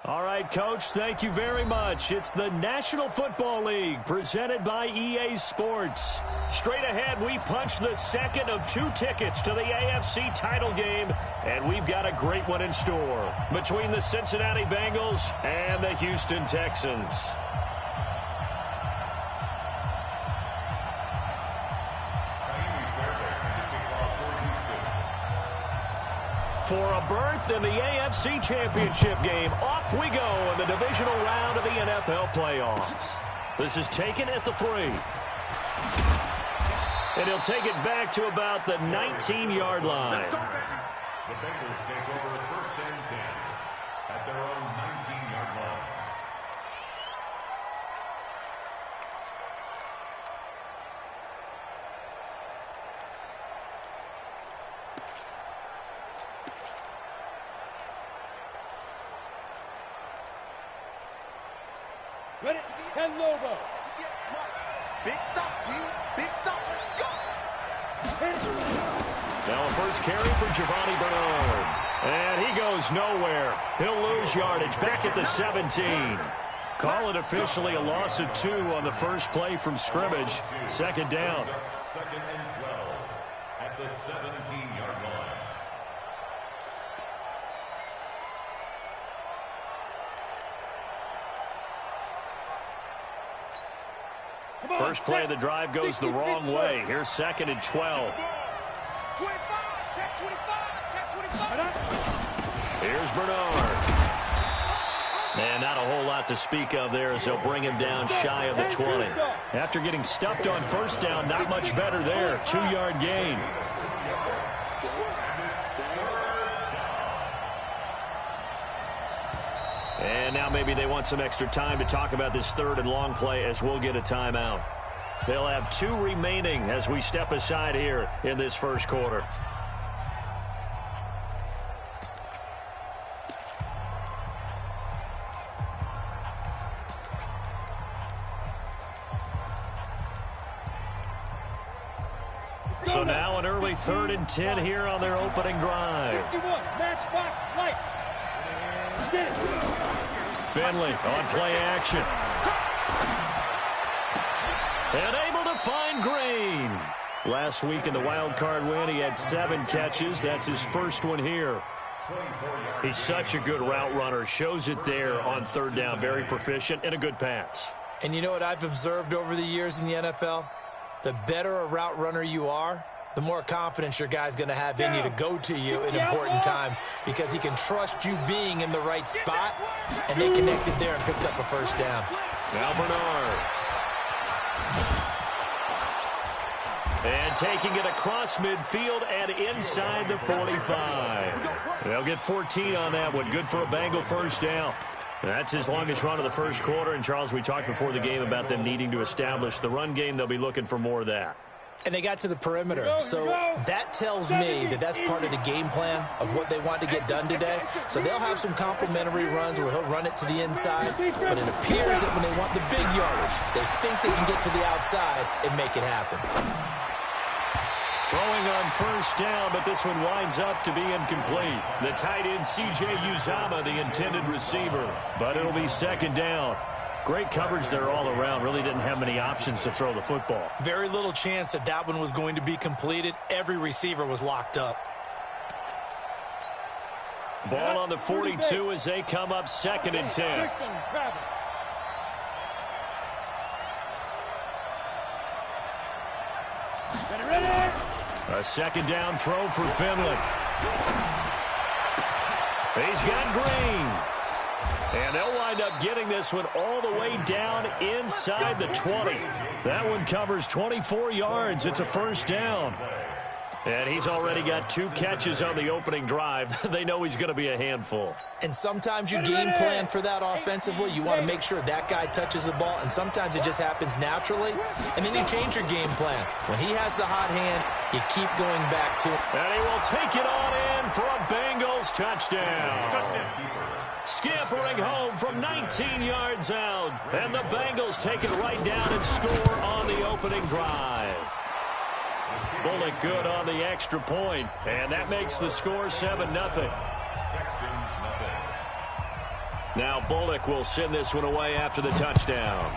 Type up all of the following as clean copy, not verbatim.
All right, Coach, thank you very much. It's the National Football League presented by EA Sports. Straight ahead, we punch the second of 2 tickets to the AFC title game, and we've got a great one in store between the Cincinnati Bengals and the Houston Texans. For a berth in the AFC Championship game, off we go in the divisional round of the NFL playoffs. This is taken at the 3. And he'll take it back to about the 19-yard line. The Bengals take over 1st and 10 at their own 19-yard line. Ready? 10 logo. Big stop, D. Big stop. Let's go. Now a first carry for Giovanni Bernard. And he goes nowhere. He'll lose yardage back at the 17. Call it officially a loss of 2 on the first play from scrimmage. 2nd down. 2nd and 12 at the 17-yard line. First play of the drive goes the wrong way. Here's 2nd and 12. 25, check 25, check 25. Here's Bernard. And not a whole lot to speak of there as they'll bring him down shy of the 20. After getting stuffed on first down, not much better there. 2-yard gain. And now maybe they want some extra time to talk about this 3rd and long play as we'll get a timeout. They'll have 2 remaining as we step aside here in this first quarter. So now an early 3rd and 10 here on their opening drive. 61, matchbox lights. Finley on play action. And able to find Green. Last week in the wild card win, he had 7 catches. That's his first one here. He's such a good route runner. Shows it there on 3rd down. Very proficient and a good pass. And you know what I've observed over the years in the NFL? The better a route runner you are, the more confidence your guy's going to have in you to go to you in important times because he can trust you being in the right spot, and they connected there and picked up a first down. Now Bernard. And taking it across midfield and inside the 45. They'll get 14 on that one. Good for a Bengal first down. That's his longest run of the first quarter. And, Charles, we talked before the game about them needing to establish the run game. They'll be looking for more of that. And they got to the perimeter. So that tells me that that's part of the game plan of what they want to get done today. So they'll have some complementary runs where he'll run it to the inside. But it appears that when they want the big yardage, they think they can get to the outside and make it happen. Throwing on first down, but this one winds up to be incomplete. The tight end, C.J. Uzomah, the intended receiver. But it'll be 2nd down. Great coverage there all around. Really didn't have many options to throw the football. Very little chance that that one was going to be completed. Every receiver was locked up. Ball on the 42 as they come up 2nd and 10. A 2nd down throw for Finley. He's got Green. And they'll wind up getting this one all the way down inside the 20. That one covers 24 yards. It's a first down. And he's already got 2 catches on the opening drive. They know he's going to be a handful. And sometimes you game plan for that offensively. You want to make sure that guy touches the ball, and sometimes it just happens naturally. And then you change your game plan. When he has the hot hand, you keep going back to him. And he will take it on in for a Bengals touchdown. Scampering home from 19 yards out. And the Bengals take it right down and score on the opening drive. Bullet good on the extra point, and that makes the score 7-0. Now Bullock will send this one away after the touchdown.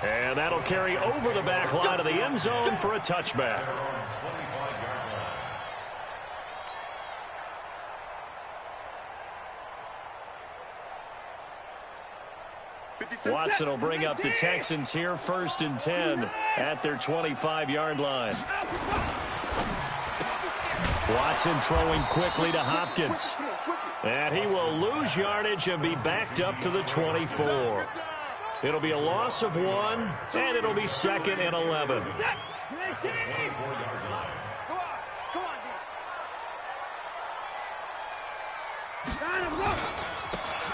And that'll carry over the back line of the end zone for a touchback. Watson will bring up the Texans here, 1st and 10 at their 25-yard line. Watson throwing quickly to Hopkins. And he will lose yardage and be backed up to the 24. It'll be a loss of 1, and it'll be 2nd and 11.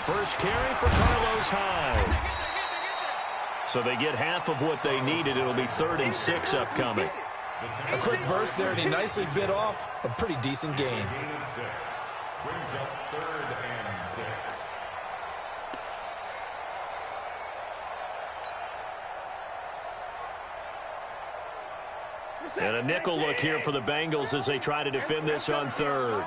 First carry for Carlos Hyde. So they get half of what they needed. It'll be 3rd and 6 upcoming. A quick burst there, and he nicely bit off a pretty decent gain. Brings up 3rd and 6. And a nickel look here for the Bengals as they try to defend this on 3rd.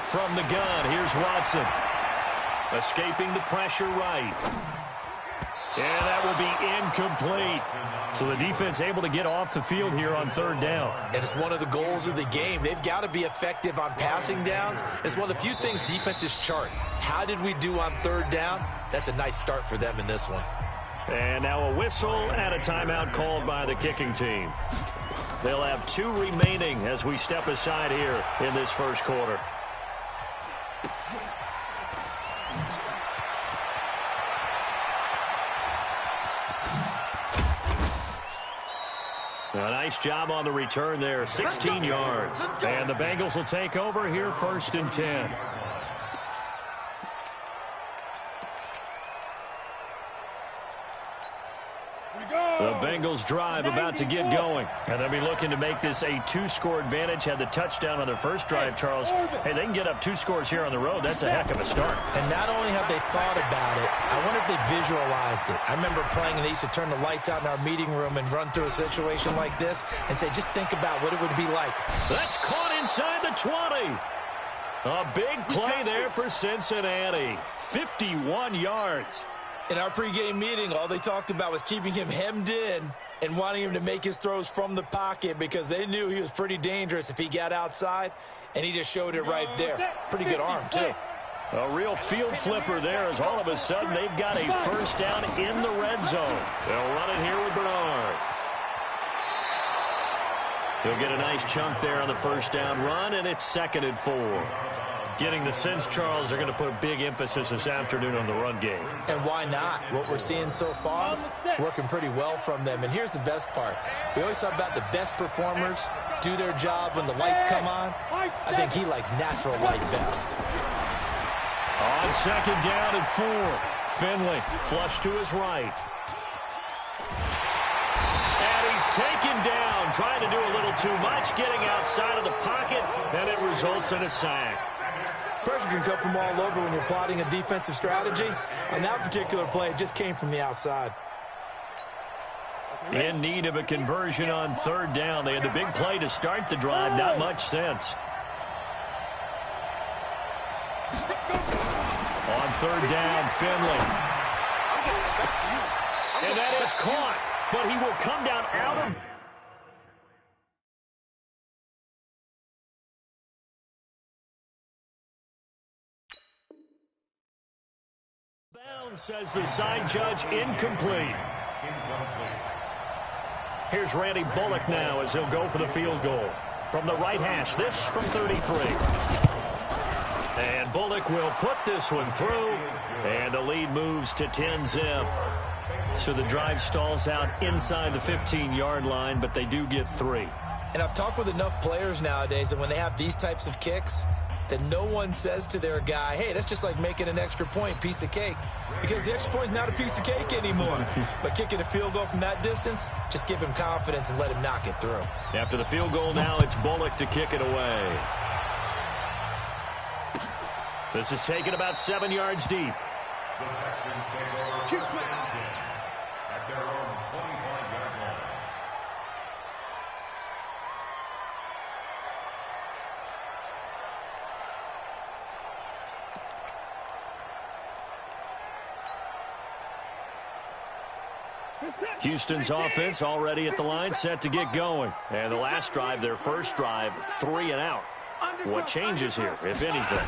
From the gun, here's Watson. Escaping the pressure right. And that will be incomplete. So the defense able to get off the field here on 3rd down. And it's one of the goals of the game. They've got to be effective on passing downs. It's one of the few things defenses chart. How did we do on 3rd down? That's a nice start for them in this one. And now a whistle and a timeout called by the kicking team. They'll have 2 remaining as we step aside here in this first quarter. A nice job on the return there, 16 yards. And the Bengals will take over here, 1st and 10. The Bengals drive about to get going. And they'll be looking to make this a 2-score advantage. Had the touchdown on their first drive, Charles. Hey, they can get up 2 scores here on the road. That's a heck of a start. And not only have they thought about it, I wonder if they visualized it. I remember playing, and they used to turn the lights out in our meeting room and run through a situation like this and say, just think about what it would be like. That's caught inside the 20. A big play there for Cincinnati. 51 yards. In our pregame meeting, all they talked about was keeping him hemmed in and wanting him to make his throws from the pocket because they knew he was pretty dangerous if he got outside, and he just showed it right there. Pretty good arm, too. A real field flipper there as all of a sudden they've got a first down in the red zone. They'll run it here with Bernard. He'll get a nice chunk there on the first down run, and it's 2nd and 4. Getting the sense, Charles, they're going to put a big emphasis this afternoon on the run game. And why not? What we're seeing so far, working pretty well from them. And here's the best part. We always talk about the best performers do their job when the lights come on. I think he likes natural light best. On 2nd down and 4. Finley flush to his right. And he's taken down, trying to do a little too much, getting outside of the pocket, and it results in a sack. Pressure can come from all over when you're plotting a defensive strategy. On that particular play, it just came from the outside. In need of a conversion on 3rd down. They had the big play to start the drive. Not much sense. On 3rd down, Finley. And that is caught. But he will come down out of bounds, says the side judge. Incomplete. Here's Randy Bullock now as he'll go for the field goal. From the right hash, this from 33. And Bullock will put this one through, and the lead moves to 10-zip. So the drive stalls out inside the 15-yard line, but they do get 3. And I've talked with enough players nowadays that when they have these types of kicks, that no one says to their guy, hey, that's just like making an extra point, piece of cake. Because the extra point is not a piece of cake anymore. But kicking a field goal from that distance, just give him confidence and let him knock it through. After the field goal now, it's Bullock to kick it away. This is taken about 7 yards deep. The Texans take over 1st and 10 at their own 25-yard line. Houston's offense already at the line, set to get going. And the last drive, their first drive, 3 and out. What changes here, if anything?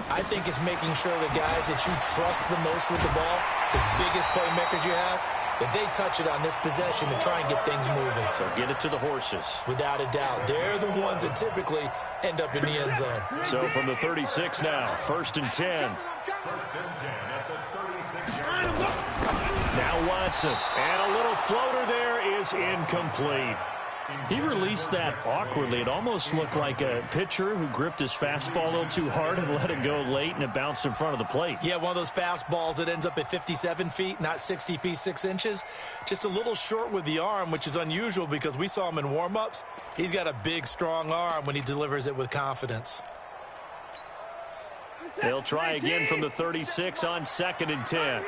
I think it's making sure the guys that you trust the most with the ball, the biggest playmakers you have, that they touch it on this possession and try and get things moving. So get it to the horses. Without a doubt. They're the ones that typically end up in the end zone. So from the 36 now, 1st and 10. 1st and 10 at the 36-yard line. Now Watson. And a little floater there is incomplete. He released that awkwardly. It almost looked like a pitcher who gripped his fastball a little too hard and let it go late, and it bounced in front of the plate. Yeah, one of those fastballs that ends up at 57 feet, not 60 feet, 6 inches. Just a little short with the arm, which is unusual because we saw him in warm-ups. He's got a big, strong arm when he delivers it with confidence. They'll try again from the 36 on 2nd and 10.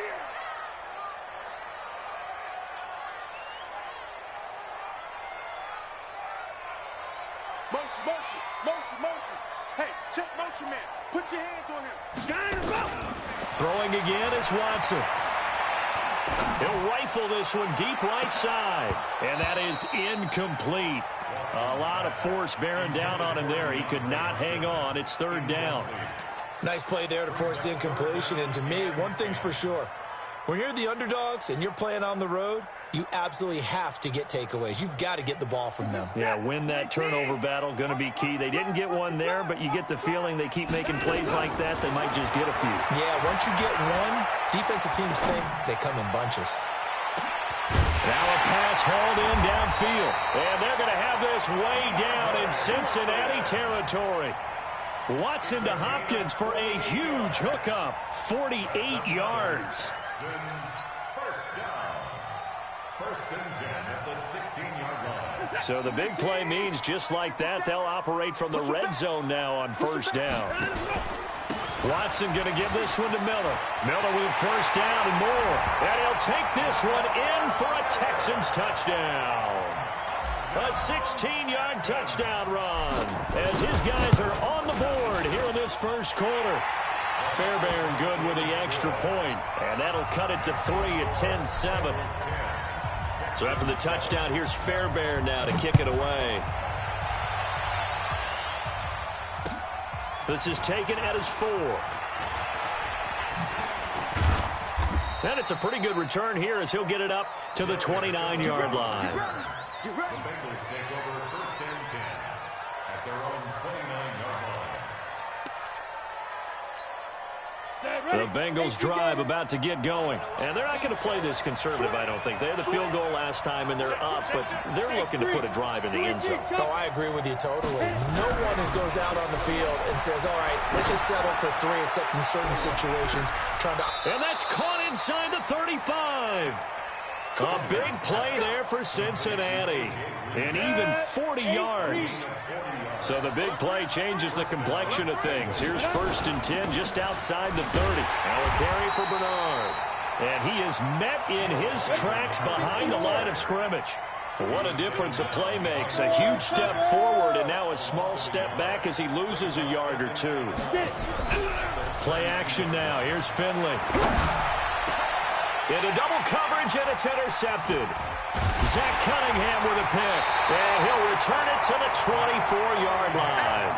Motion. Hey, check motion man. Put your hands on him. Guide him up. Throwing again is Watson. He'll rifle this one deep right side. And that is incomplete. A lot of force bearing down on him there. He could not hang on. It's 3rd down. Nice play there to force the incompletion. And to me, one thing's for sure. When you're the underdogs and you're playing on the road, you absolutely have to get takeaways. You've got to get the ball from them. Yeah, win that turnover battle, going to be key. They didn't get one there, but you get the feeling they keep making plays like that, they might just get a few. Yeah, once you get one, defensive teams think they come in bunches. Now a pass hauled in downfield. And they're going to have this way down in Cincinnati territory. Watson to Hopkins for a huge hookup. 48 yards. First down. 1st and 10 at the 16-yard line. So the big play means just like that, they'll operate from the red zone now on 1st down. Watson going to give this one to Miller. Miller with 1st down and more. And he'll take this one in for a Texans touchdown. A 16-yard touchdown run as his guys are on the board here in this 1st quarter. Fairbairn good with the extra point, and that'll cut it to 3 at 10-7. So after the touchdown, here's Fairbairn now to kick it away. This is taken at his 4. And it's a pretty good return here as he'll get it up to the 29-yard line. The Bengals take over 1st and 10 at their own 29-yard line. The Bengals drive about to get going. And they're not going to play this conservative, I don't think. They had the field goal last time, and they're up, but they're looking to put a drive in the end zone. Oh, I agree with you totally. No one goes out on the field and says, all right, let's just settle for 3, except in certain situations. And that's caught inside the 35. A big play there for Cincinnati. And even 40 yards. So the big play changes the complexion of things. Here's 1st and 10 just outside the 30. Now a carry for Bernard. And he is met in his tracks behind the line of scrimmage. What a difference a play makes. A huge step forward and now a small step back as he loses a yard or 2. Play action now. Here's Finley. Into double coverage, and it's intercepted. Zach Cunningham with a pick, and he'll return it to the 24-yard line.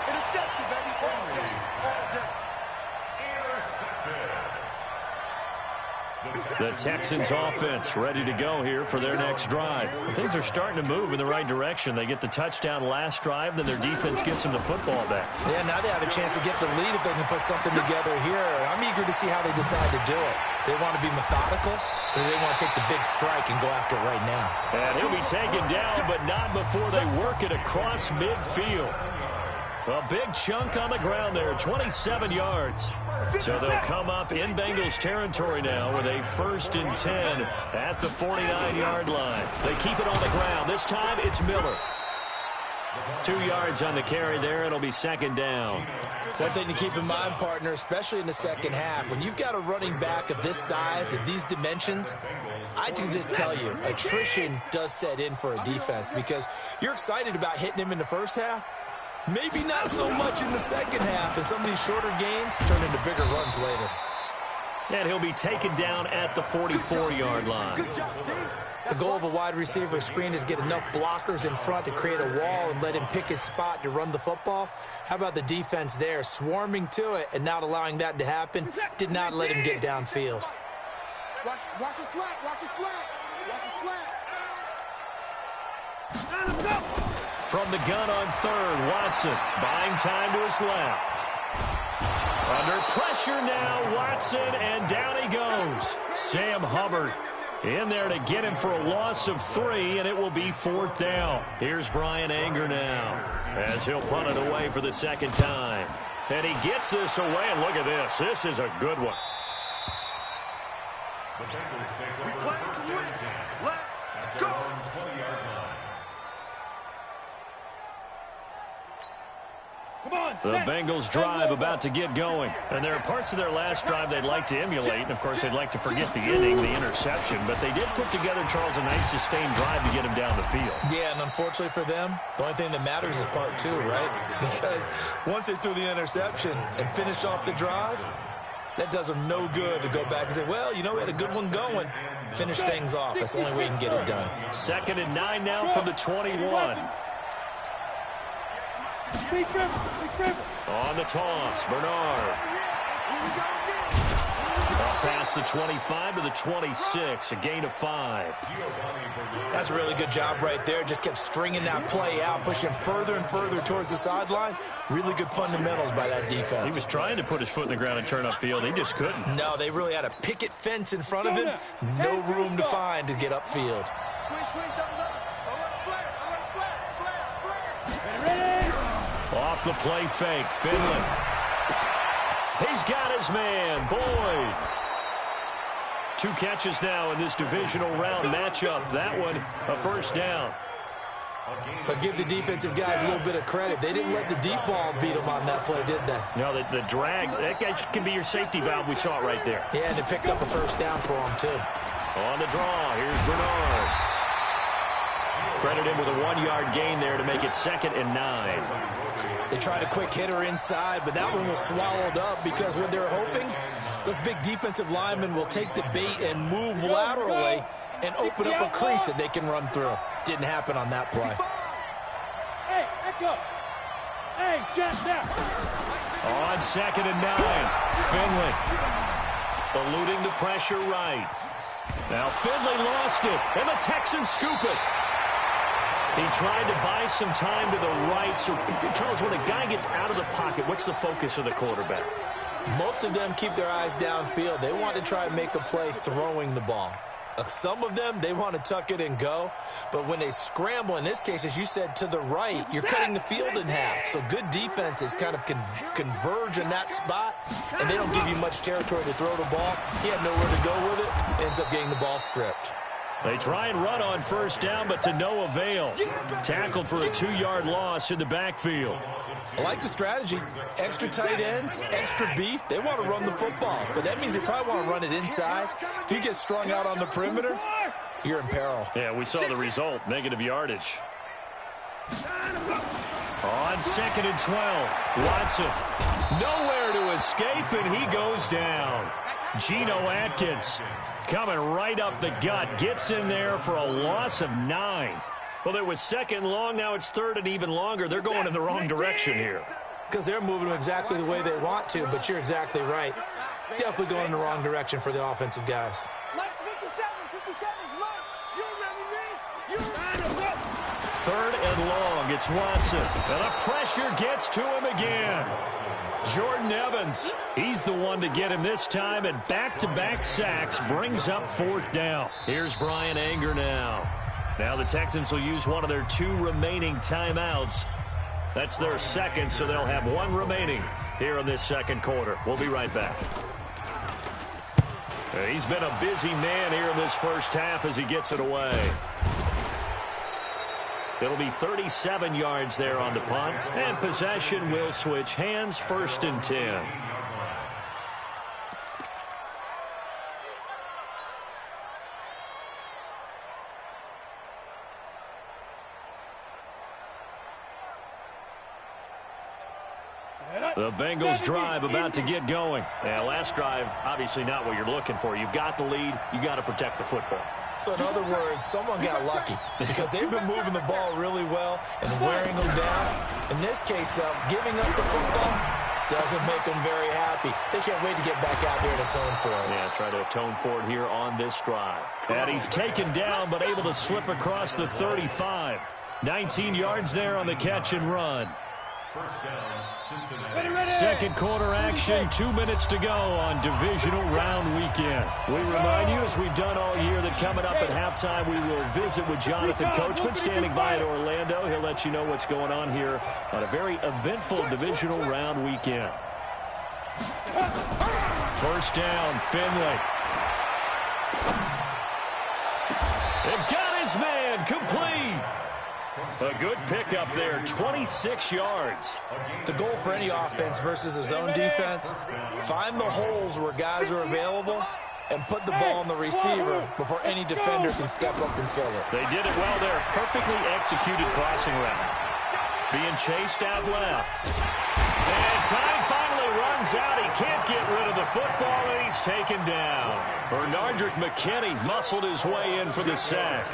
Intercepted, baby. The Texans offense ready to go here for their next drive. Things are starting to move in the right direction. They get the touchdown last drive, then their defense gets them the football back. Yeah, now they have a chance to get the lead if they can put something together here. I'm eager to see how they decide to do it. They want to be methodical, or they want to take the big strike and go after it right now. And he'll be taken down, but not before they work it across midfield. A big chunk on the ground there, 27 yards. So they'll come up in Bengals territory now with a 1st and 10 at the 49-yard line. They keep it on the ground. This time it's Miller. 2 yards on the carry there. It'll be 2nd down. One thing to keep in mind, partner, especially in the second half, when you've got a running back of this size, of these dimensions, I can just tell you, attrition does set in for a defense because you're excited about hitting him in the first half. Maybe not so much in the second half, and some of these shorter gains turn into bigger runs later. And he'll be taken down at the 44-yard line. The goal of a wide receiver screen is get enough blockers in front to create a wall and let him pick his spot to run the football. How about the defense there, swarming to it and not allowing that to happen? Did not let him get downfield. Watch a slat. Watch a slat. Watch a slat. From the gun on third, Watson buying time to his left. Under pressure now, Watson, and down he goes. Sam Hubbard in there to get him for a loss of 3, and it will be 4th down. Here's Brian Anger now as he'll punt it away for the second time. And he gets this away, and look at this. This is a good one. The Bengals take over first and 10. Let's go. 20-yard line. The Bengals drive about to get going. And there are parts of their last drive they'd like to emulate. And, of course, they'd like to forget the inning, the interception. But they did put together, Charles, a nice sustained drive to get him down the field. Yeah, and unfortunately for them, the only thing that matters is part 2, right? Because once they threw the interception and finished off the drive, that does them no good to go back and say, well, you know, we had a good one going. Finish things off. That's the only way you can get it done. 2nd and 9 now from the 21. On the toss, Bernard. Up past the 25 to the 26, a gain of 5. That's a really good job right there. Just kept stringing that play out, pushing further and further towards the sideline. Really good fundamentals by that defense. He was trying to put his foot in the ground and turn upfield. He just couldn't. No, they really had a picket fence in front of him. No room to find to get upfield. Off the play fake, Finley. He's got his man, Boyd. 2 catches now in this divisional round matchup. That one, a first down. But give the defensive guys a little bit of credit. They didn't let the deep ball beat them on that play, did they? No, the drag, that guy can be your safety valve. We saw it right there. Yeah, and it picked up a first down for him, too. On the draw, here's Bernard. Credit him with a 1-yard gain there to make it 2nd and 9. They tried a quick hitter inside, but that one was swallowed up because what they're hoping, those big defensive linemen will take the bait and move laterally and open up a crease that they can run through. Didn't happen on that play. Hey, echo. Hey, Jeff, now. On 2nd and 9, Finley eluding the pressure right. Now Finley lost it, and the Texans scoop it. He tried to buy some time to the right. So, Charles, when a guy gets out of the pocket, what's the focus of the quarterback? Most of them keep their eyes downfield. They want to try and make a play throwing the ball. Some of them, they want to tuck it and go. But when they scramble, in this case, as you said, to the right, you're cutting the field in half. So good defenses kind of converge in that spot, and they don't give you much territory to throw the ball. He had nowhere to go with it. Ends up getting the ball stripped. They try and run on first down, but to no avail. Tackled for a 2-yard loss in the backfield. I like the strategy. Extra tight ends, extra beef. They want to run the football, but that means they probably want to run it inside. If you get strung out on the perimeter, you're in peril. Yeah, we saw the result, negative yardage. On 2nd and 12, Watson. Nowhere to escape, and he goes down. Geno Atkins coming right up the gut. Gets in there for a loss of 9. Well, it was 2nd long. Now it's 3rd and even longer. They're going in the wrong direction here. Because they're moving them exactly the way they want to, but you're exactly right. Definitely going in the wrong direction for the offensive guys. 3rd and long. It's Watson. And the pressure gets to him again. Jordan Evans, he's the one to get him this time, and back-to-back sacks brings up 4th down. Here's Brian Anger now. Now the Texans will use one of their 2 remaining timeouts. That's their 2nd, so they'll have 1 remaining here in this 2nd quarter. We'll be right back. He's been a busy man here in this first half as he gets it away. It'll be 37 yards there on the punt, and possession will switch hands, 1st and 10. The Bengals drive about to get going. Yeah, last drive, obviously not what you're looking for. You've got the lead. You got to protect the football. So in other words, someone got lucky because they've been moving the ball really well and wearing them down. In this case, though, giving up the football doesn't make them very happy. They can't wait to get back out there and atone for it. Yeah, try to atone for it here on this drive. And he's taken down but able to slip across the 35. 19 yards there on the catch and run. First down, Cincinnati. Second quarter action, 2 minutes to go on divisional round weekend. We remind you, as we've done all year, that coming up at halftime, we will visit with Jonathan Coachman standing by in Orlando. He'll let you know what's going on here on a very eventful divisional round weekend. First down, Finley. They've got his man, complete. A good pickup there, 26 yards. The goal for any offense versus his own defense, find the holes where guys are available and put the ball on the receiver before any defender can step up and fill it. They did it well there. Perfectly executed crossing route. Being chased out left. And time finally runs out. He can't get rid of the football, and he's taken down. Bernardrick McKinney muscled his way in for the sack.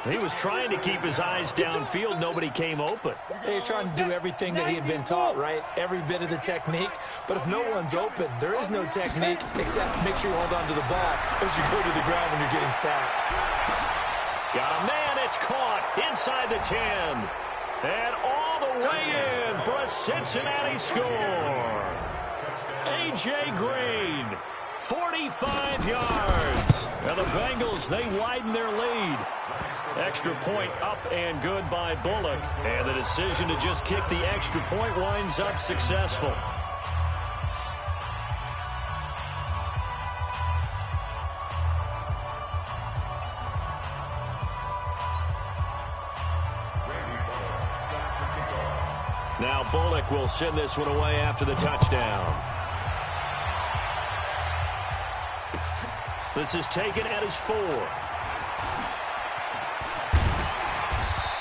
He was trying to keep his eyes downfield. Nobody came open. He's trying to do everything that he had been taught, right? Every bit of the technique. But if no one's open, there is no technique except make sure you hold on to the ball as you go to the ground when you're getting sacked. Got a man. It's caught inside the 10. And all the way in for a Cincinnati score. A.J. Green, 45 yards. And the Bengals, they widen their lead. Extra point up and good by Bullock. And the decision to just kick the extra point winds up successful. Now Bullock will send this one away after the touchdown. This is taken at his 4.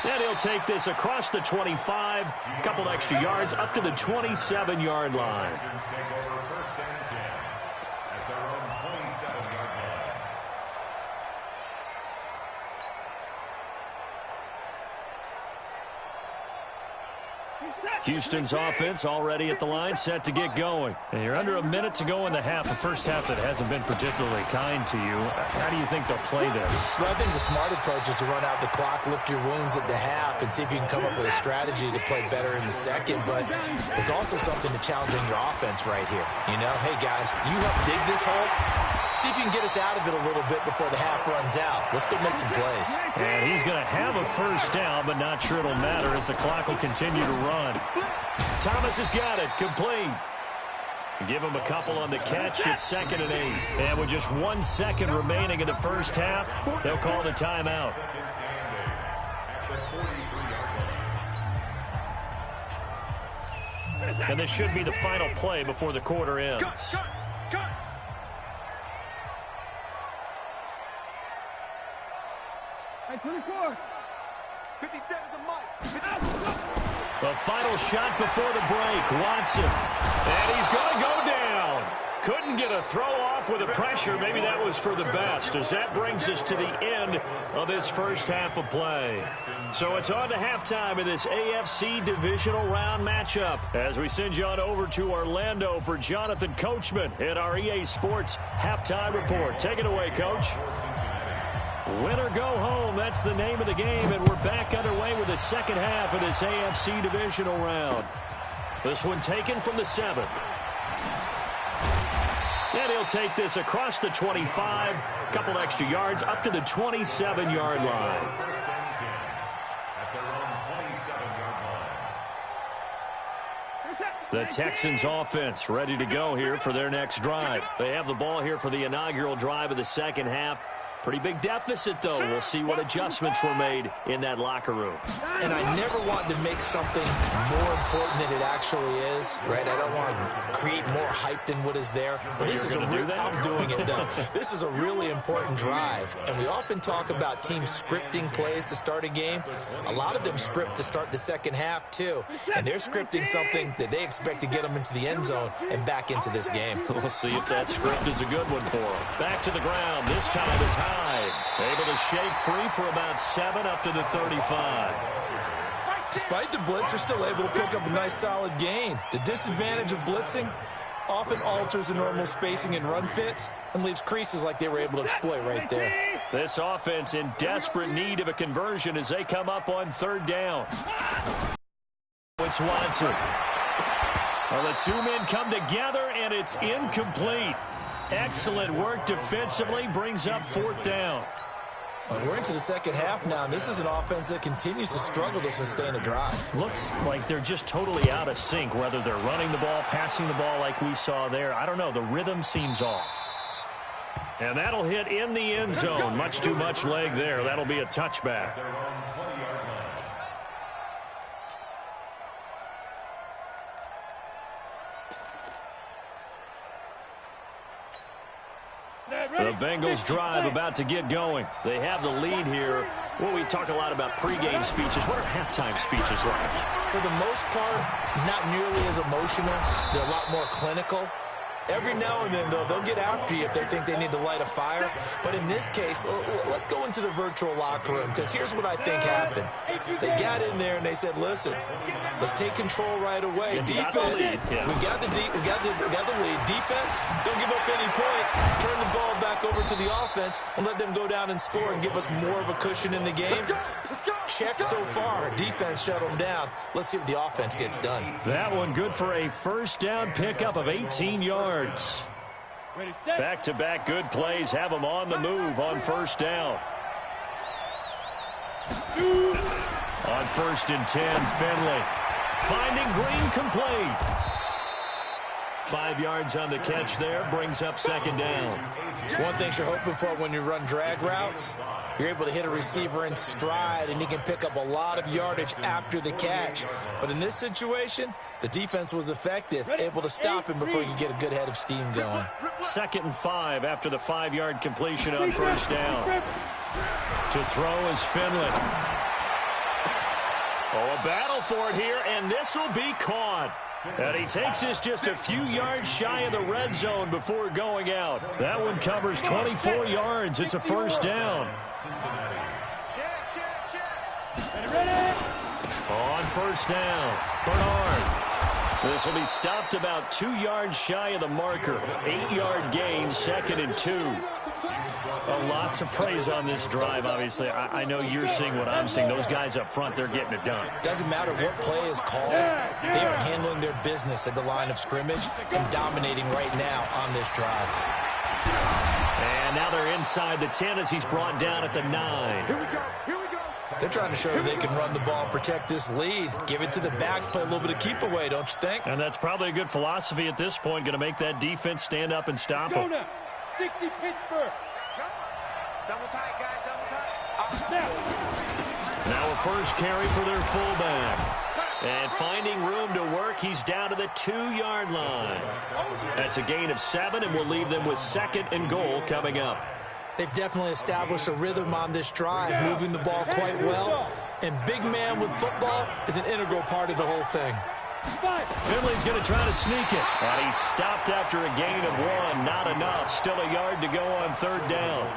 And he'll take this across the 25. A couple extra yards up to the 27-yard line. Houston's offense already at the line, set to get going. And you're under a minute to go in the half. The first half that hasn't been particularly kind to you. How do you think they'll play this? Well, I think the smart approach is to run out the clock, lick your wounds at the half, and see if you can come up with a strategy to play better in the second. But there's also something to challenging your offense right here. You know, hey, guys, you help dig this hole. See if you can get us out of it a little bit before the half runs out. Let's go make some plays. And he's going to have a first down, but not sure it'll matter as the clock will continue to run. Thomas has got it, complete. Give him a couple on the catch. It's 2nd and 8. And with just 1 second remaining in the first half, they'll call the timeout. And this should be the final play before the quarter ends. Cut. Hey, 24. 57 to Mike. The final shot before the break. Watson. And he's going to go down. Couldn't get a throw off with the pressure. Maybe that was for the best, as that brings us to the end of this first half of play. So it's on to halftime in this AFC divisional round matchup as we send you on over to Orlando for Jonathan Coachman in our EA Sports halftime report. Take it away, Coach. Win or go home, that's the name of the game, and we're back underway with the second half of this AFC divisional round. This one taken from the 7. And he'll take this across the 25, a couple extra yards up to the 27-yard line. The Texans offense ready to go here for their next drive. They have the ball here for the inaugural drive of the second half. Pretty big deficit, though. We'll see what adjustments were made in that locker room. And I never want to make something more important than it actually is, right? I don't want to create more hype than what is there. But this is I'm doing it, though. This is a really important drive. And we often talk about teams scripting plays to start a game. A lot of them script to start the second half, too. And they're scripting something that they expect to get them into the end zone and back into this game. We'll see if that script is a good one for them. Back to the ground. This time it's high. Able to shake free for about 7 up to the 35. Despite the blitz, they're still able to pick up a nice solid gain. The disadvantage of blitzing often alters the normal spacing and run fits and leaves creases like they were able to exploit right there. This offense in desperate need of a conversion as they come up on 3rd down. It's Watson. Well, the two men come together, and it's incomplete. Excellent work defensively, brings up 4th down. Well, we're into the second half now, and this is an offense that continues to struggle to sustain a drive. Looks like they're just totally out of sync, whether they're running the ball, passing the ball like we saw there. I don't know. The rhythm seems off. And that'll hit in the end zone. Much too much leg there. That'll be a touchback. The Bengals drive about to get going. They have the lead here. Well, we talk a lot about pregame speeches. What are halftime speeches like? For the most part, not nearly as emotional. They're a lot more clinical. Every now and then, though, they'll get after you if they think they need to light a fire. But in this case, let's go into the virtual locker room, because here's what I think happened. They got in there and they said, listen, let's take control right away. Defense, we got the lead. Defense, don't give up any points. Turn the ball back over to the offense and let them go down and score and give us more of a cushion in the game. Check so far. Defense shut them down. Let's see if the offense gets done. That one good for a 1st down pickup of 18 yards. Back-to-back good plays have them on the move on 1st down. On 1st and 10, Finley finding Green complete. 5 yards on the catch there, brings up 2nd down. One thing you're hoping for when you run drag routes, you're able to hit a receiver in stride, and he can pick up a lot of yardage after the catch. But in this situation, the defense was effective, able to stop him before you get a good head of steam going. 2nd and 5 after the 5-yard completion on 1st down. To throw is Finley. Oh, a battle for it here, and this will be caught. And he takes this just a few yards shy of the red zone before going out. That one covers 24 yards. It's a 1st down. On 1st down, Bernard. This will be stopped about 2 yards shy of the marker. 8-yard gain, 2nd and 2. Lots of praise on this drive, obviously. I know you're seeing what I'm seeing. Those guys up front, they're getting it done. Doesn't matter what play is called. They are handling their business at the line of scrimmage and dominating right now on this drive. And now they're inside the 10 as he's brought down at the 9. Here we go. Here we go. They're trying to show they can run the ball and protect this lead. Give it to the backs, play a little bit of keep away, don't you think? And that's probably a good philosophy at this point, going to make that defense stand up and stop them. 60 Pittsburgh. Double tight, guys, double tight. Now a 1st carry for their fullback. And finding room to work, he's down to the 2-yard line. That's a gain of 7, and we'll leave them with 2nd and goal coming up. They've definitely established a rhythm on this drive, moving the ball quite well. And big man with football is an integral part of the whole thing. Finley's going to try to sneak it. And he's stopped after a gain of 1. Not enough. Still a yard to go on 3rd down.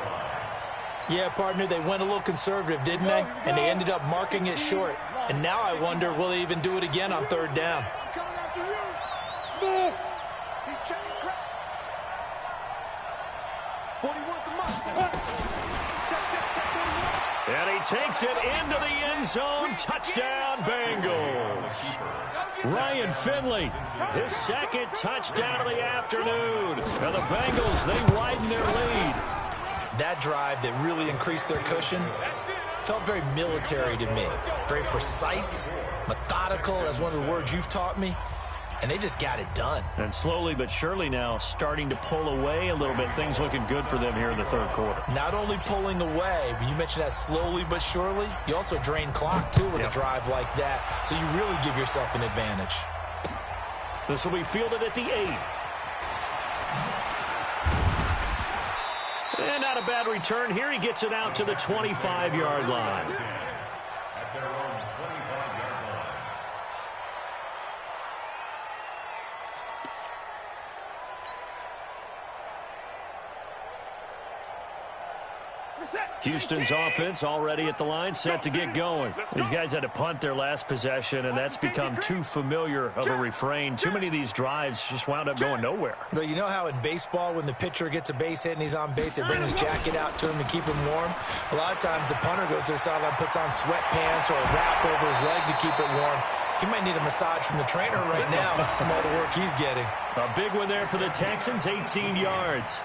Yeah, partner, they went a little conservative, didn't they? And they ended up marking it short. And now I wonder, will they even do it again on 3rd down? Coming after you. Smith. He's checking crap. 41 the mark. Check. And he takes it into the end zone. Touchdown, Bengals. Ryan Finley, his 2nd touchdown of the afternoon. And the Bengals, they widen their lead. That drive that really increased their cushion felt very military to me. Very precise, methodical. That's one of the words you've taught me. and they just got it done. And slowly but surely now starting to pull away a little bit. Things looking good for them here in the third quarter. Not only pulling away, but you mentioned that slowly but surely, you also drain clock, too, with a drive like that. So you really give yourself an advantage. This will be fielded at the 8. And not a bad return here. He gets it out to the 25-yard line. At their own 25-yard line. Houston's offense already at the line, set to get going. These guys had to punt their last possession, and that's become too familiar of a refrain. Too many of these drives just wound up going nowhere. But you know how in baseball, when the pitcher gets a base hit and he's on base, they bring his jacket out to him to keep him warm? A lot of times the punter goes to the sideline, puts on sweatpants or a wrap over his leg to keep it warm. He might need a massage from the trainer right now from all the work he's getting. A big one there for the Texans, 18 yards.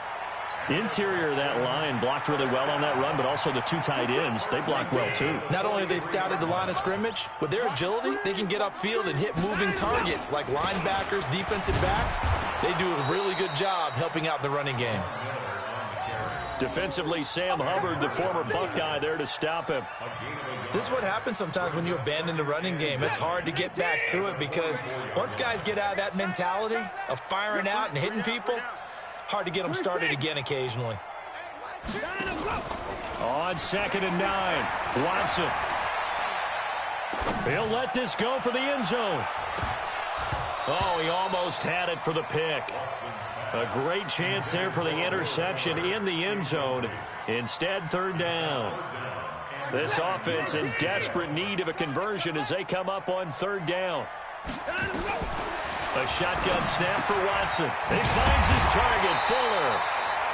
Interior of that line blocked really well on that run, but also the two tight ends, they blocked well too. Not only have they scouted the line of scrimmage, with their agility, they can get upfield and hit moving targets like linebackers, defensive backs. They do a really good job helping out the running game. Defensively, Sam Hubbard, the former Buckeye, there to stop him. This is what happens sometimes when you abandon the running game. It's hard to get back to it because once guys get out of that mentality of firing out and hitting people, hard to get them started again occasionally. On 2nd and 9, Watson. He'll let this go for the end zone. Oh, he almost had it for the pick. A great chance there for the interception in the end zone. Instead, 3rd down. This offense in desperate need of a conversion as they come up on 3rd down. A shotgun snap for Watson. He finds his target, Fuller.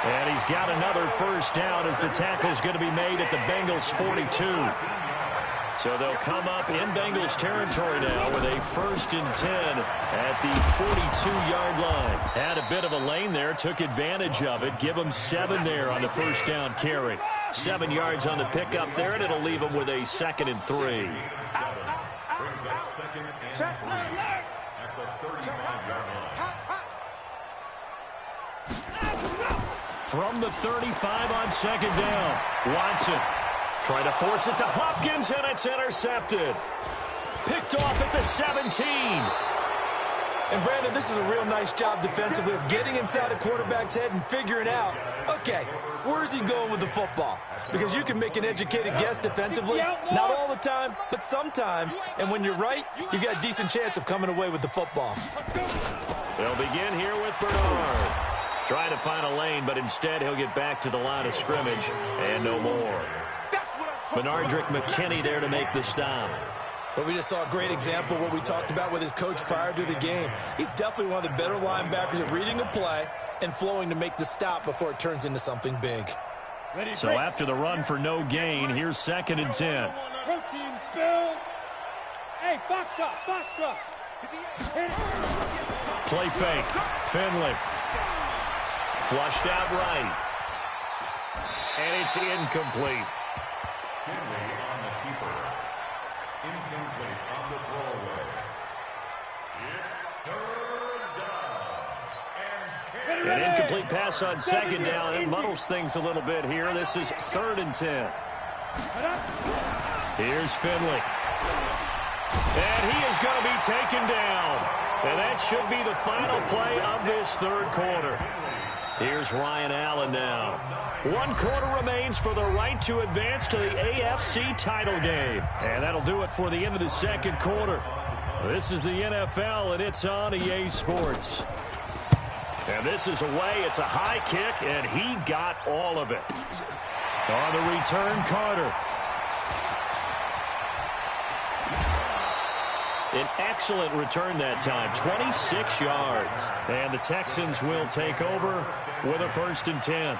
And he's got another first down as the tackle's going to be made at the Bengals 42. So they'll come up in Bengals territory now with a 1st and 10 at the 42-yard line. Had a bit of a lane there, took advantage of it. Give them 7 there on the first down carry. 7 yards on the pickup there, and it'll leave them with a 2nd and 3. Brings up 2nd and 3 at the 35-yard line. From the 35 on 2nd down, Watson trying to force it to Hopkins, and it's intercepted. Picked off at the 17. And, Brandon, this is a real nice job defensively of getting inside a quarterback's head and figuring out, okay, where's he going with the football? Because you can make an educated guess defensively, not all the time, but sometimes. And when you're right, you've got a decent chance of coming away with the football. They'll begin here with Bernard. Trying to find a lane, but instead he'll get back to the line of scrimmage and no more. Benardrick McKinney there to make the stop. But we just saw a great example of what we talked about with his coach prior to the game. He's definitely one of the better linebackers at reading a play and flowing to make the stop before it turns into something big. So after the run for no gain, here's 2nd and 10. Protein spill. Hey, Foxtrot. Play fake. Finley. Flushed out right. And it's incomplete. Finley on the keeper. Incomplete on the throwaway. It's 3rd down. And An incomplete pass on 2nd down. It muddles things a little bit here. This is 3rd and 10. Here's Finley. And he is going to be taken down. And that should be the final play of this 3rd quarter. Here's Ryan Allen now. 1 quarter remains for the right to advance to the AFC title game. And that'll do it for the end of the 2nd quarter. This is the NFL, and it's on EA Sports. And this is away. It's a high kick, and he got all of it. On the return, Carter. An excellent return that time, 26 yards. And the Texans will take over with a 1st and 10.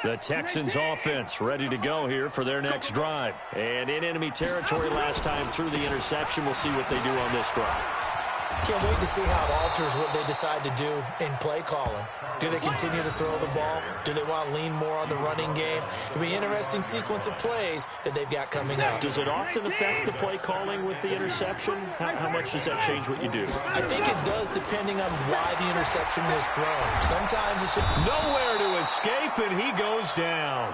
The Texans offense ready to go here for their next drive. And in enemy territory last time through the interception. We'll see what they do on this drive. Can't wait to see how it alters what they decide to do in play calling. Do they continue to throw the ball? Do they want to lean more on the running game? It'll be an interesting sequence of plays that they've got coming up. Does it often affect the play calling with the interception? How much does that change what you do? I think it does, depending on why the interception was thrown. Sometimes it's just nowhere to escape, and he goes down.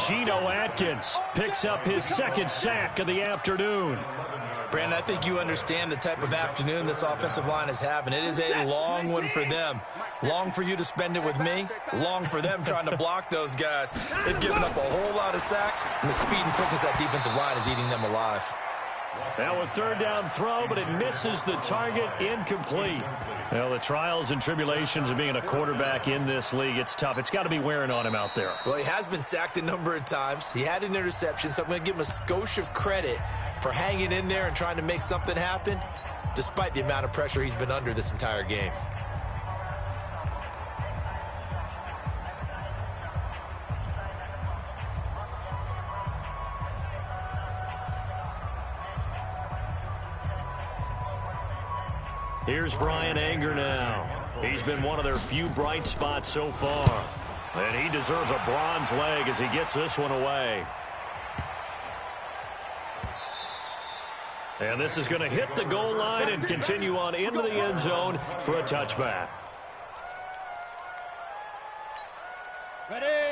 Geno Atkins picks up his second sack of the afternoon. Brandon, I think you understand the type of afternoon this offensive line is having. It is a long one for them. Long for you to spend it with me. Long for them trying to block those guys. They've given up a whole lot of sacks, and the speed and quickness of that defensive line is eating them alive. Now a third down throw, but it misses the target, incomplete. Well, the trials and tribulations of being a quarterback in this league, it's tough. It's got to be wearing on him out there. Well, he has been sacked a number of times. He had an interception, so I'm going to give him a skosh of credit for hanging in there and trying to make something happen, despite the amount of pressure he's been under this entire game. Here's Brian Anger now. He's been one of their few bright spots so far. And he deserves a bronze leg as he gets this one away. And this is going to hit the goal line and continue on into the end zone for a touchback.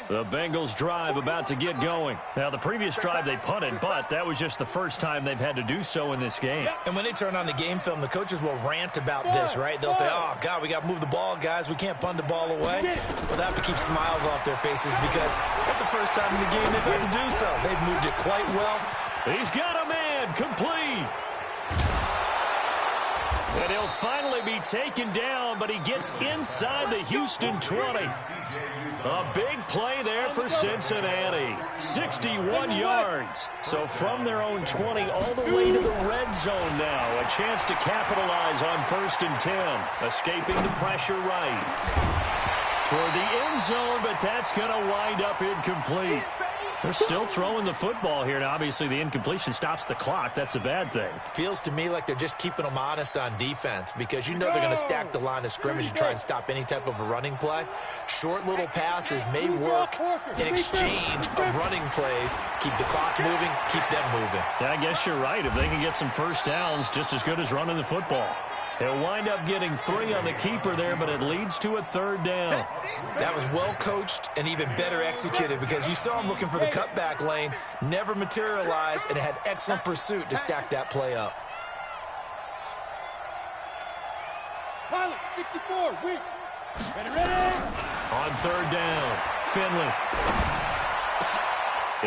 The Bengals drive about to get going. Now, the previous drive they punted, but that was just the first time they've had to do so in this game. And when they turn on the game film, the coaches will rant about this, right? They'll say, oh, God, we got to move the ball, guys. We can't punt the ball away. Well, they have to keep smiles off their faces because that's the first time in the game they've had to do so. They've moved it quite well. He's got a man complete. And he'll finally be taken down, but he gets inside the Houston 20. A big play there for Cincinnati. 61 yards. So from their own 20 all the way to the red zone now. A chance to capitalize on 1st and 10. Escaping the pressure right. Toward the end zone, but that's going to wind up incomplete. They're still throwing the football here. Now, obviously, the incompletion stops the clock. That's a bad thing. Feels to me like they're just keeping them honest on defense because you know they're going to stack the line of scrimmage and try and stop any type of a running play. Short little passes may work in exchange of running plays. Keep the clock moving, keep them moving. Yeah, I guess you're right. If they can get some first downs, just as good as running the football. They'll wind up getting 3 on the keeper there, but it leads to a 3rd down. That was well coached and even better executed because you saw him looking for the cutback lane, never materialized, and had excellent pursuit to stack that play up. Pilot, 64, weak. Ready. On 3rd down, Finley.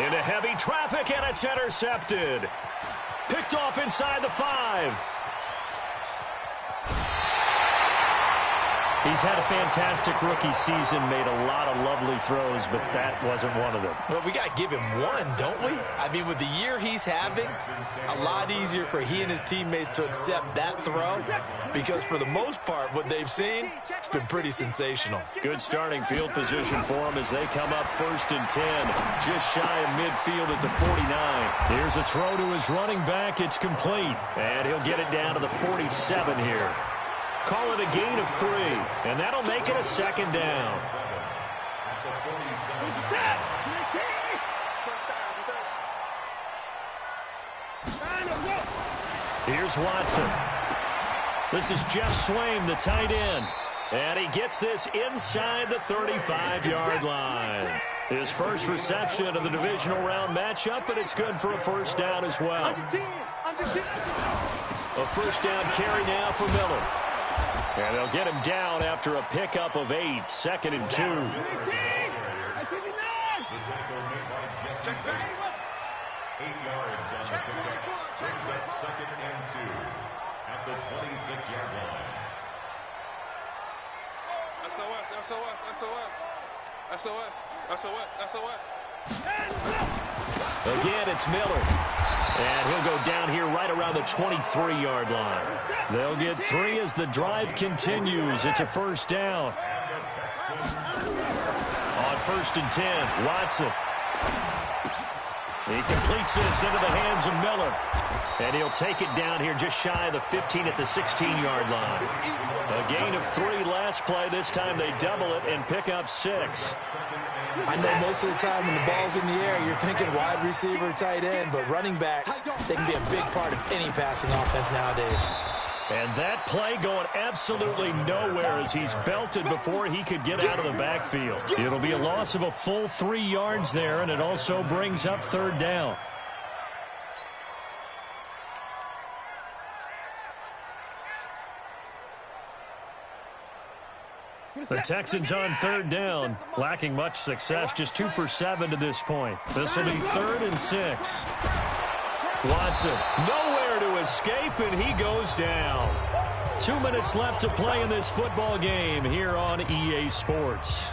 Into heavy traffic, and it's intercepted. Picked off inside the 5. He's had a fantastic rookie season, made a lot of lovely throws, but that wasn't one of them. Well, we got to give him one, don't we? I mean, with the year he's having, a lot easier for he and his teammates to accept that throw because for the most part, what they've seen, it's been pretty sensational. Good starting field position for him as they come up 1st and 10, just shy of midfield at the 49. Here's a throw to his running back. It's complete, and he'll get it down to the 47 here. Call it a gain of 3, and that'll make it a 2nd down. Here's Watson. This is Jeff Swaim, the tight end. And he gets this inside the 35-yard line. His first reception of the divisional round matchup, and it's good for a 1st down as well. A 1st down carry now for Miller. And they'll get him down after a pickup of 8, 2nd and 2. The tackle made by Jesse Bates. 8 yards on the pickup. Brings up 2nd and 2 at the 26-yard line. SOS. Again, it's Miller. And he'll go down here right around the 23-yard line. They'll get 3 as the drive continues. It's a 1st down. On 1st and 10, Watson. He completes this into the hands of Miller. And he'll take it down here just shy of the 15 at the 16-yard line. A gain of 3 last play. This time they double it and pick up 6. I know most of the time when the ball's in the air, you're thinking wide receiver, tight end, but running backs, they can be a big part of any passing offense nowadays. And that play going absolutely nowhere as he's belted before he could get out of the backfield. It'll be a loss of a full 3 yards there, and it also brings up 3rd down. The Texans on 3rd down, lacking much success, just 2 for 7 to this point. This will be 3rd and 6. Watson, nowhere to escape, and he goes down. 2 minutes left to play in this football game here on EA Sports.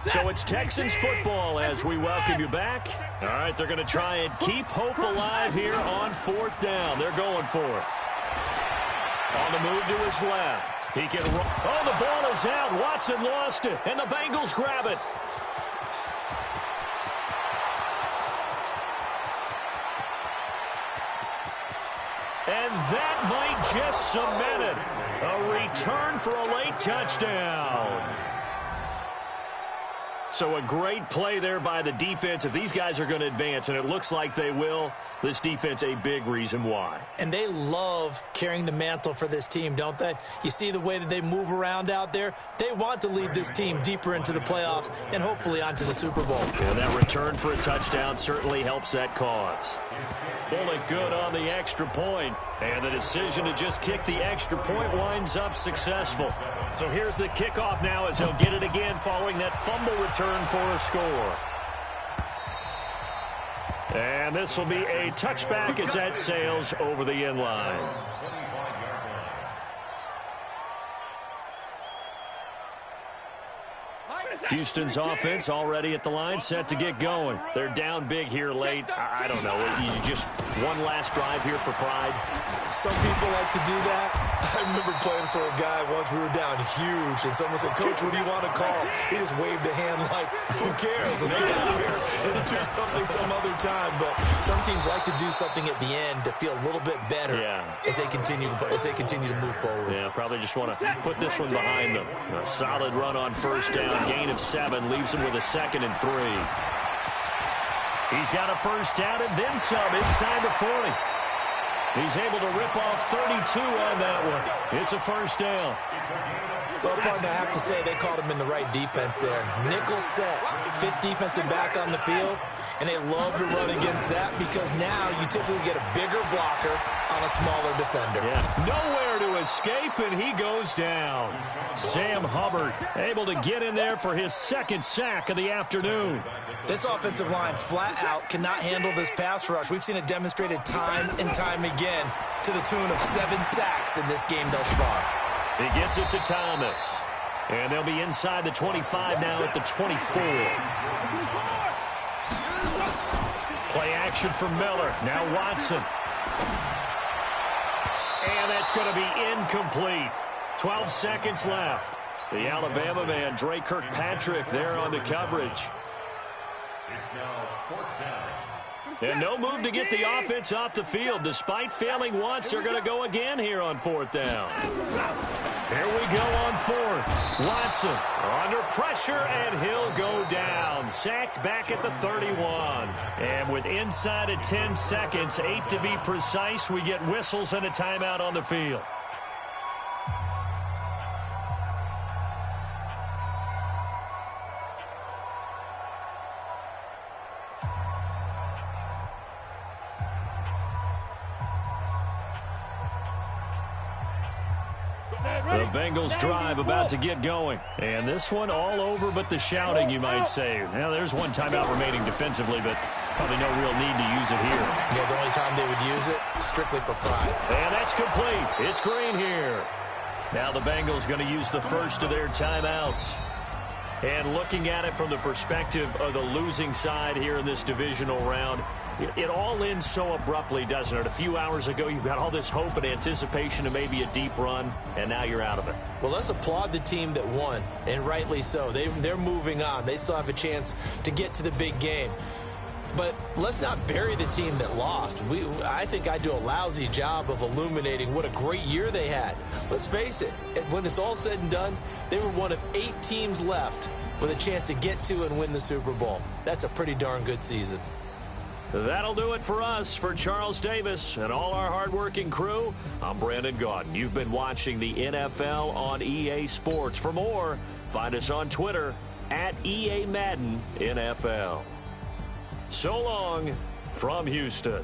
So it's Texans football as we welcome you back. All right, they're going to try and keep hope alive here on 4th down. They're going for it. On the move to his left. He can run. Oh, the ball is out. Watson lost it, and the Bengals grab it. And that might just cement it. A return for a late touchdown. So a great play there by the defense. If these guys are going to advance, and it looks like they will, this defense a big reason why. And they love carrying the mantle for this team, don't they? You see the way that they move around out there? They want to lead this team deeper into the playoffs and hopefully onto the Super Bowl. And that return for a touchdown certainly helps that cause. Bullet good on the extra point. And the decision to just kick the extra point winds up successful. So here's the kickoff now as he'll get it again following that fumble return for a score. And this will be a touchback as that sails over the end line. Houston's offense already at the line, set to get going. They're down big here late. I don't know. You just one last drive here for pride. Some people like to do that. I remember playing for a guy once. We were down huge, and someone said, "Coach, what do you want to call?" He just waved a hand like, "Who cares? Let's get out here and do something some other time." But some teams like to do something at the end to feel a little bit better as they continue to move forward. Yeah, probably just want to put this one behind them. A solid run on 1st down, gain of 7, leaves him with a 2nd and 3. He's got a 1st down and then some inside the 40. He's able to rip off 32 on that one. It's a 1st down. Well, partner, I have to say they called him in the right defense there. Nickel set, 5th defensive back on the field, and they love to run against that because now you typically get a bigger blocker on a smaller defender. Yeah, nowhere to escape, and he goes down. Sam Hubbard able to get in there for his 2nd sack of the afternoon. This offensive line flat out cannot handle this pass rush. We've seen it demonstrated time and time again to the tune of 7 sacks in this game thus far. He gets it to Thomas. And they'll be inside the 25 now at the 24. Play action for Miller. Now Watson. And that's going to be incomplete. 12 seconds left. The Alabama man, Dre Kirkpatrick, there on the coverage. It's now 4th down. And no move to get the offense off the field. Despite failing once, they're going to go again here on 4th down. Here we go on 4th. Watson under pressure, and he'll go down. Sacked back at the 31. And with inside of 10 seconds, 8 to be precise, we get whistles and a timeout on the field. The Bengals drive about to get going. And this one all over but the shouting, you might say. Now, there's one timeout remaining defensively, but probably no real need to use it here. Yeah, the only time they would use it, strictly for pride. And that's complete. It's green here. Now the Bengals going to use the first of their timeouts. And looking at it from the perspective of the losing side here in this divisional round, it all ends so abruptly, doesn't it? A few hours ago, you've got all this hope and anticipation of maybe a deep run, and now you're out of it. Well, let's applaud the team that won, and rightly so. They're moving on. They still have a chance to get to the big game. But let's not bury the team that lost. I think I do a lousy job of illuminating what a great year they had. Let's face it, when it's all said and done, they were one of 8 teams left with a chance to get to and win the Super Bowl. That's a pretty darn good season. That'll do it for us. For Charles Davis and all our hardworking crew, I'm Brandon Gaudin. You've been watching the NFL on EA Sports. For more, find us on Twitter at EA Madden NFL. So long from Houston.